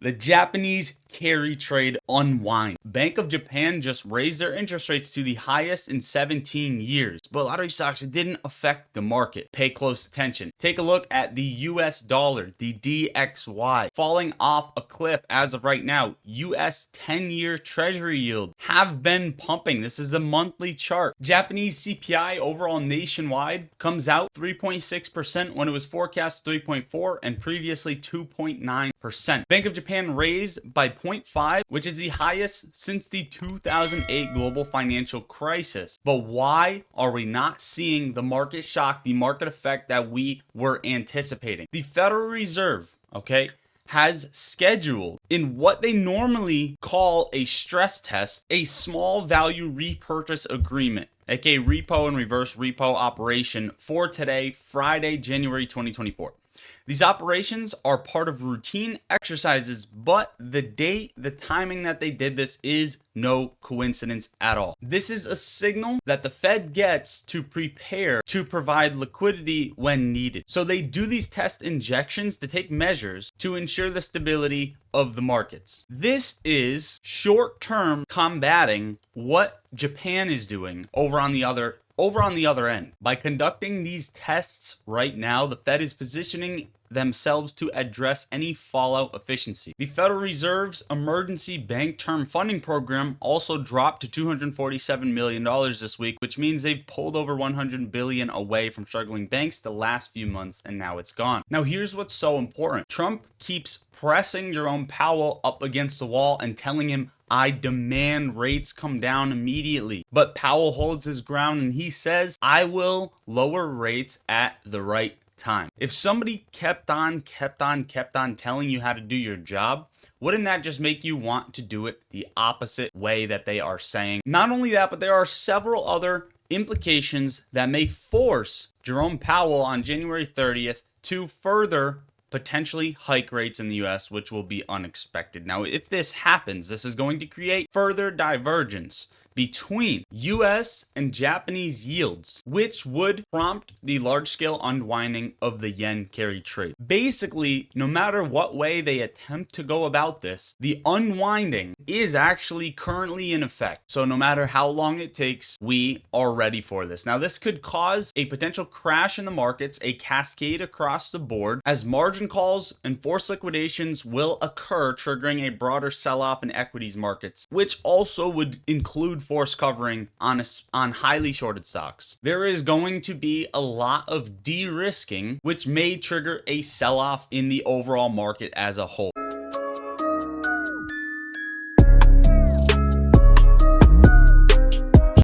The Japanese carry trade unwind. Bank of Japan just raised their interest rates to the highest in 17 years. But lottery stocks, it didn't affect the market. Pay close attention. Take a look at the US dollar, the DXY, falling off a cliff as of right now. US 10-year treasury yield have been pumping. This is the monthly chart. Japanese CPI overall nationwide comes out 3.6% when it was forecast 3.4 and previously 2.9%. Bank of Japan raised by 0.5, which is the highest since the 2008 global financial crisis. But why are we not seeing the market shock, the market effect that we were anticipating? The Federal Reserve, has scheduled in what they normally call a stress test, a small value repurchase agreement, aka repo and reverse repo operation for today, Friday, January 2024. These operations are part of routine exercises, but the date, the timing that they did this is no coincidence at all. This is a signal that the Fed gets to prepare to provide liquidity when needed. So they do these test injections to take measures to ensure the stability of the markets. This is short-term combating what Japan is doing over on the other end. By conducting these tests right now, the Fed is positioning themselves to address any fallout efficiency. The Federal Reserve's emergency bank term funding program also dropped to $247 million this week, which means they've pulled over $100 billion away from struggling banks the last few months, and now it's gone. Now here's what's so important. Trump keeps pressing Jerome Powell up against the wall and telling him, I demand rates come down immediately. But Powell holds his ground and he says, I will lower rates at the right time. If somebody kept on telling you how to do your job, wouldn't that just make you want to do it the opposite way that they are saying? Not only that, but there are several other implications that may force Jerome Powell on January 30th to further potentially hike rates in the US, which will be unexpected. Now, if this happens, this is going to create further divergence between US and Japanese yields, which would prompt the large-scale unwinding of the yen carry trade. Basically, no matter what way they attempt to go about this, the unwinding is actually currently in effect. So no matter how long it takes, we are ready for this. Now, this could cause a potential crash in the markets, a cascade across the board, as margin calls and forced liquidations will occur, triggering a broader sell-off in equities markets, which also would include force covering on highly shorted stocks. There is going to be a lot of de-risking, which may trigger a sell-off in the overall market as a whole.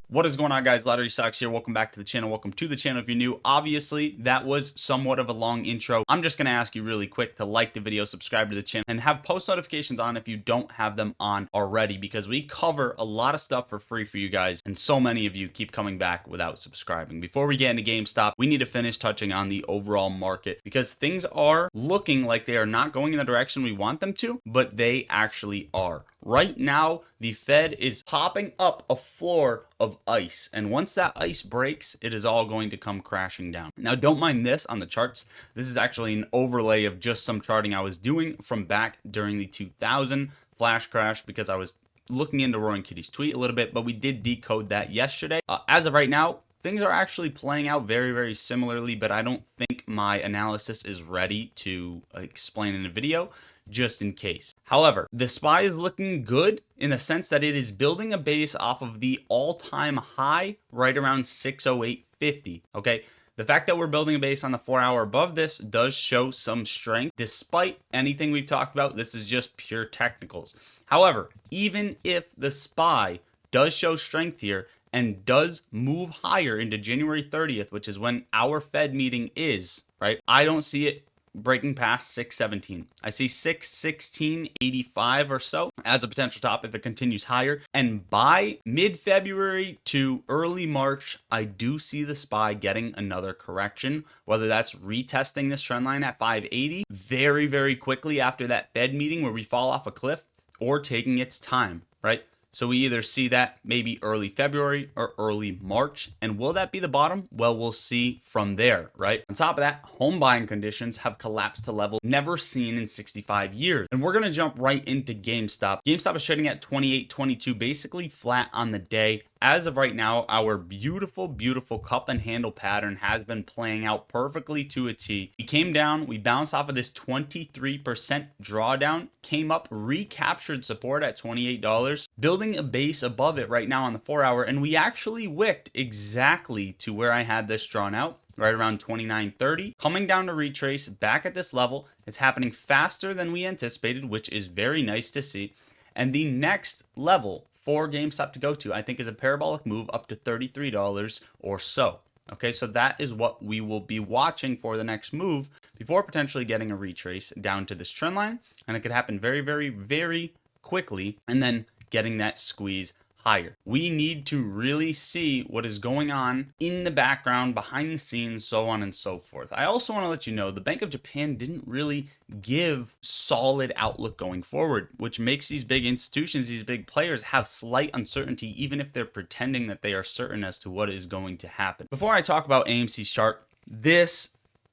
What is going on, guys? Lottery Stocks here. Welcome back to the channel. Welcome to the channel if you're new. Obviously, that was somewhat of a long intro. I'm just going to ask you really quick to like the video, subscribe to the channel, and have post notifications on if you don't have them on already, because we cover a lot of stuff for free for you guys, and so many of you keep coming back without subscribing. Before we get into GameStop, we need to finish touching on the overall market, because things are looking like they are not going in the direction we want them to, but they actually are. Right now, the Fed is popping up a floor of ice, and once that ice breaks, it is all going to come crashing down. Now, don't mind this on the charts. This is actually an overlay of just some charting I was doing from back during the 2000 flash crash, because I was looking into Roaring Kitty's tweet a little bit, but we did decode that yesterday. As of right now, things are actually playing out very, very similarly, but I don't think my analysis is ready to explain in a video, just in case. However, the SPY is looking good in the sense that it is building a base off of the all-time high right around 608.50. Okay, the fact that we're building a base on the 4 hour above this does show some strength. Despite anything we've talked about, this is just pure technicals. However, even if the SPY does show strength here and does move higher into January 30th, which is when our Fed meeting is, right, I don't see it breaking past 617. I see 616.85 or so as a potential top if it continues higher. And by mid-February to early March, I do see the SPY getting another correction, whether that's retesting this trend line at 580 very, very quickly after that Fed meeting where we fall off a cliff, or taking its time, right? So we either see that maybe early February or early March. And will that be the bottom? Well, we'll see from there, right? On top of that, home buying conditions have collapsed to level never seen in 65 years. And we're going to jump right into GameStop. GameStop is trading at 28.22, basically flat on the day. As of right now, our beautiful, beautiful cup and handle pattern has been playing out perfectly to a T. We came down, we bounced off of this 23% drawdown, came up, recaptured support at $28, building a base above it right now on the 4-hour, and we actually wicked exactly to where I had this drawn out, right around 29.30, coming down to retrace back at this level. It's happening faster than we anticipated, which is very nice to see. And the next level for GameStop to go to, I think, is a parabolic move up to $33 or so. Okay, so that is what we will be watching for the next move before potentially getting a retrace down to this trend line. And it could happen very, very, very quickly, and then getting that squeeze higher. We need to really see what is going on in the background, behind the scenes, so on and so forth. I also want to let you know the Bank of Japan didn't really give solid outlook going forward, which makes these big institutions, these big players, have slight uncertainty, even if they're pretending that they are certain as to what is going to happen. Before I talk about AMC's chart, this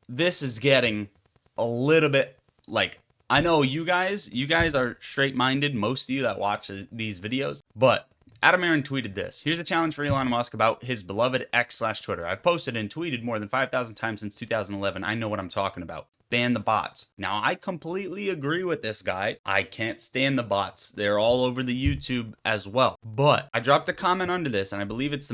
is getting a little bit like, I know you guys are straight-minded, most of you that watch these videos, but Adam Aron tweeted this. Here's a challenge for Elon Musk about his beloved X/Twitter. I've posted and tweeted more than 5,000 times since 2011. I know what I'm talking about. Ban the bots. Now, I completely agree with this guy. I can't stand the bots. They're all over the YouTube as well. But I dropped a comment under this, and I believe it's the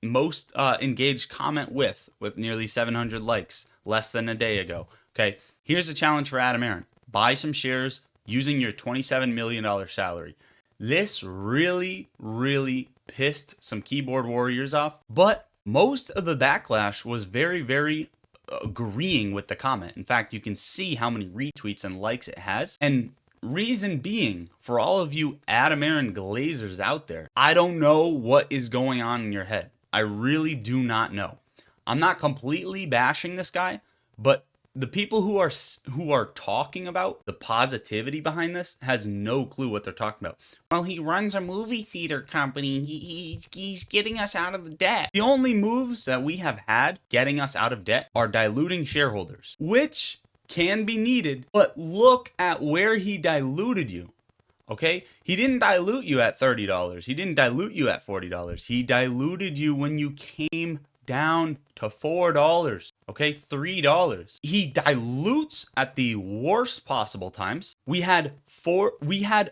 most engaged comment with nearly 700 likes less than a day ago. Okay, here's a challenge for Adam Aron. Buy some shares using your $27 million salary. This really, really pissed some keyboard warriors off, but most of the backlash was very, very agreeing with the comment. In fact, you can see how many retweets and likes it has. And reason being, for all of you Adam Aron glazers out there, I don't know what is going on in your head. I really do not know. I'm not completely bashing this guy, but the people who are talking about the positivity behind this has no clue what they're talking about. Well, he runs a movie theater company. He's getting us out of the debt. The only moves that we have had getting us out of debt are diluting shareholders, which can be needed, but look at where he diluted you. Okay? He didn't dilute you at $30. He didn't dilute you at $40. He diluted you when you came down to $4, okay, $3. He dilutes at the worst possible times. We had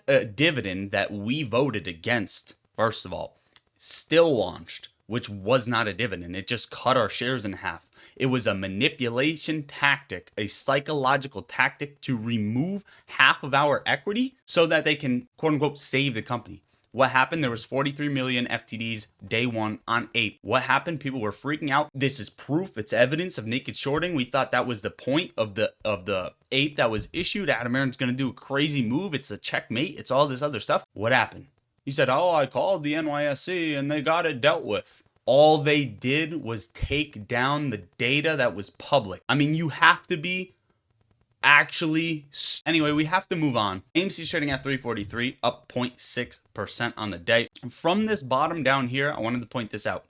a dividend that we voted against, first of all, still launched, which was not a dividend. It just cut our shares in half. It was a manipulation tactic, a psychological tactic to remove half of our equity so that they can, quote unquote, save the company. What happened? There was 43 million FTDs day one on Ape. What happened? People were freaking out. This is proof. It's evidence of naked shorting. We thought that was the point of the Ape that was issued. Adam Aron's going to do a crazy move. It's a checkmate. It's all this other stuff. What happened? He said, oh, I called the NYSE and they got it dealt with. All they did was take down the data that was public. I mean, you have to be anyway, we have to move on. AMC's trading at 343, up 0.6% on the day. From this bottom down here, I wanted to point this out.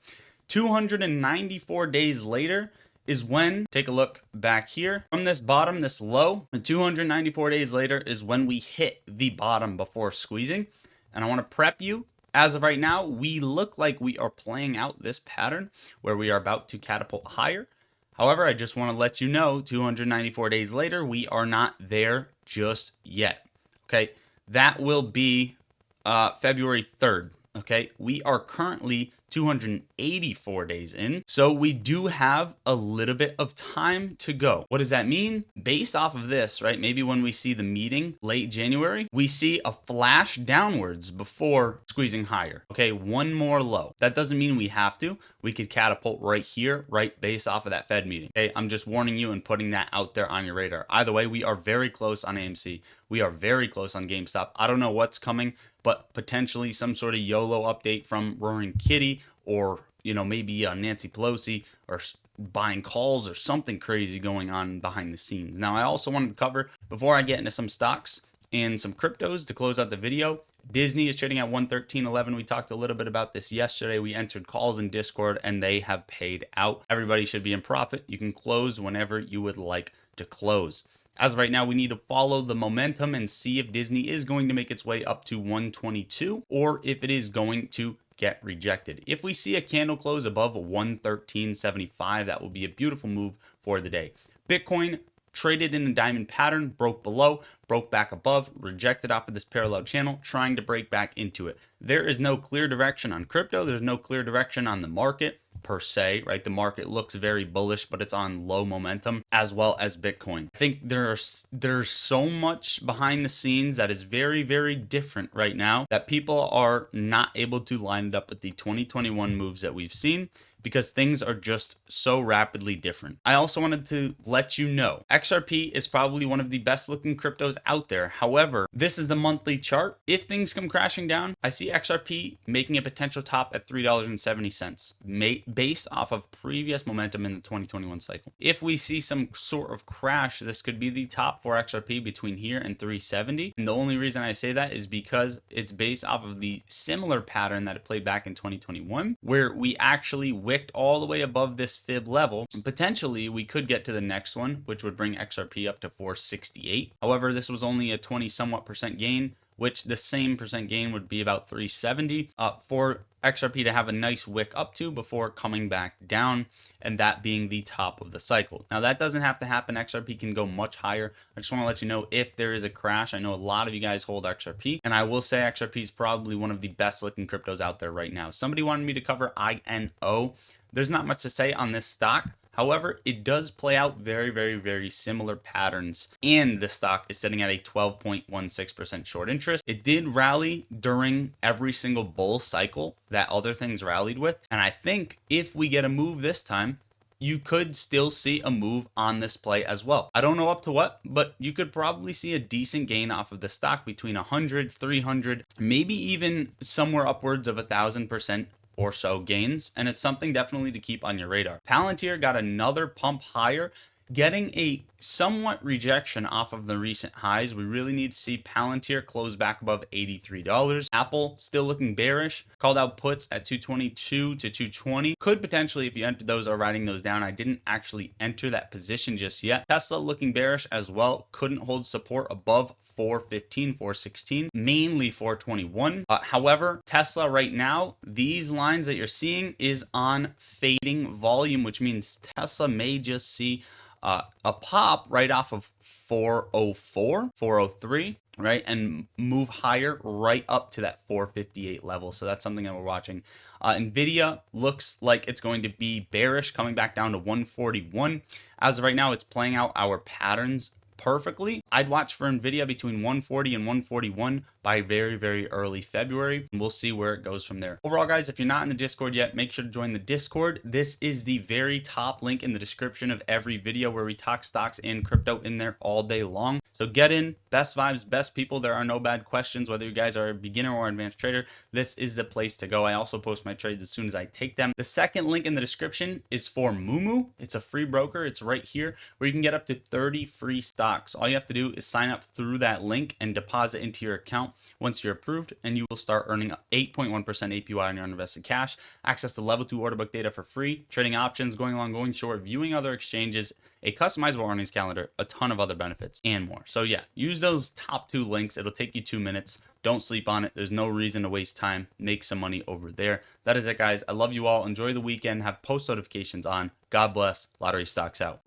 294 days later is when, take a look back here, from this bottom, this low, 294 days later is when we hit the bottom before squeezing. And I want to prep you. As of right now, we look like we are playing out this pattern where we are about to catapult higher. However, I just want to let you know, 294 days later, we are not there just yet. Okay, that will be February 3rd. Okay, we are currently 284 days in, so we do have a little bit of time to go. What does that mean? Based off of this, right, maybe when we see the meeting late January, we see a flash downwards before squeezing higher. Okay, one more low. That doesn't mean we have to. We could catapult right here, right, based off of that Fed meeting. Okay, I'm just warning you and putting that out there on your radar. Either way, we are very close on AMC. We are very close on GameStop. I don't know what's coming, but potentially some sort of YOLO update from Roaring Kitty, or, you know, maybe Nancy Pelosi, or buying calls, or something crazy going on behind the scenes. Now, I also wanted to cover, before I get into some stocks, and some cryptos to close out the video. Disney is trading at 113.11. We talked a little bit about this yesterday. We entered calls in Discord and they have paid out. Everybody should be in profit. You can close whenever you would like to close. As of right now, we need to follow the momentum and see if Disney is going to make its way up to 122 or if it is going to get rejected. If we see a candle close above 113.75, that will be a beautiful move for the day. Bitcoin traded in a diamond pattern, broke below, broke back above, rejected off of this parallel channel, trying to break back into it. There is no clear direction on crypto. There's no clear direction on the market per se, right? The market looks very bullish, but it's on low momentum, as well as Bitcoin. I think there's so much behind the scenes that is very, very different right now that people are not able to line it up with the 2021 moves that we've seen, because things are just so rapidly different. I also wanted to let you know, XRP is probably one of the best looking cryptos out there. However, this is the monthly chart. If things come crashing down, I see XRP making a potential top at $3.70, based off of previous momentum in the 2021 cycle. If we see some sort of crash, this could be the top for XRP between here and 370. And the only reason I say that is because it's based off of the similar pattern that it played back in 2021, where we actually wicked all the way above this fib level. Potentially we could get to the next one, which would bring XRP up to 468. However, this was only a 20 somewhat percent gain, which the same percent gain would be about 370 for XRP to have a nice wick up to before coming back down, and that being the top of the cycle. Now that doesn't have to happen. XRP can go much higher. I just want to let you know if there is a crash. I know a lot of you guys hold XRP, and I will say XRP is probably one of the best looking cryptos out there right now. Somebody wanted me to cover INO. There's not much to say on this stock. However, it does play out very, very, very similar patterns, and the stock is sitting at a 12.16% short interest. It did rally during every single bull cycle that other things rallied with, and I think if we get a move this time, you could still see a move on this play as well. I don't know up to what, but you could probably see a decent gain off of the stock between 100, 300, maybe even somewhere upwards of 1,000% or so gains, and it's something definitely to keep on your radar. Palantir got another pump higher, getting a somewhat rejection off of the recent highs. We really need to see Palantir close back above $83. Apple still looking bearish, called out puts at 222 to 220. Could potentially, if you entered those or writing those down, I didn't actually enter that position just yet. Tesla looking bearish as well, couldn't hold support above 415, 416, mainly 421. However, Tesla right now, these lines that you're seeing is on fading volume, which means Tesla may just see a pop right off of 404, 403, right, and move higher right up to that 458 level. So that's something that we're watching. Nvidia looks like it's going to be bearish, coming back down to 141. As of right now, it's playing out our patterns perfectly. I'd watch for Nvidia between 140 and 141 by very, very early February, and we'll see where it goes from there. Overall, guys, if you're not in the Discord yet, make sure to join the Discord. This is the very top link in the description of every video, where we talk stocks and crypto in there all day long. So get in. Best vibes, best people. There are no bad questions. Whether you guys are a beginner or advanced trader, this is the place to go. I also post my trades as soon as I take them. The second link in the description is for Moomoo. It's a free broker. It's right here, where you can get up to 30 free stocks. All you have to do is sign up through that link and deposit into your account once you're approved, and you will start earning 8.1% APY on your uninvested cash, access to level 2 order book data for free, trading options, going long, going short, viewing other exchanges, a customizable earnings calendar, a ton of other benefits, and more. So yeah, use those top 2 links. It'll take you 2 minutes. Don't sleep on it. There's no reason to waste time. Make some money over there. That is it, guys. I love you all. Enjoy the weekend. Have post notifications on. God bless. Lottery Stocks out.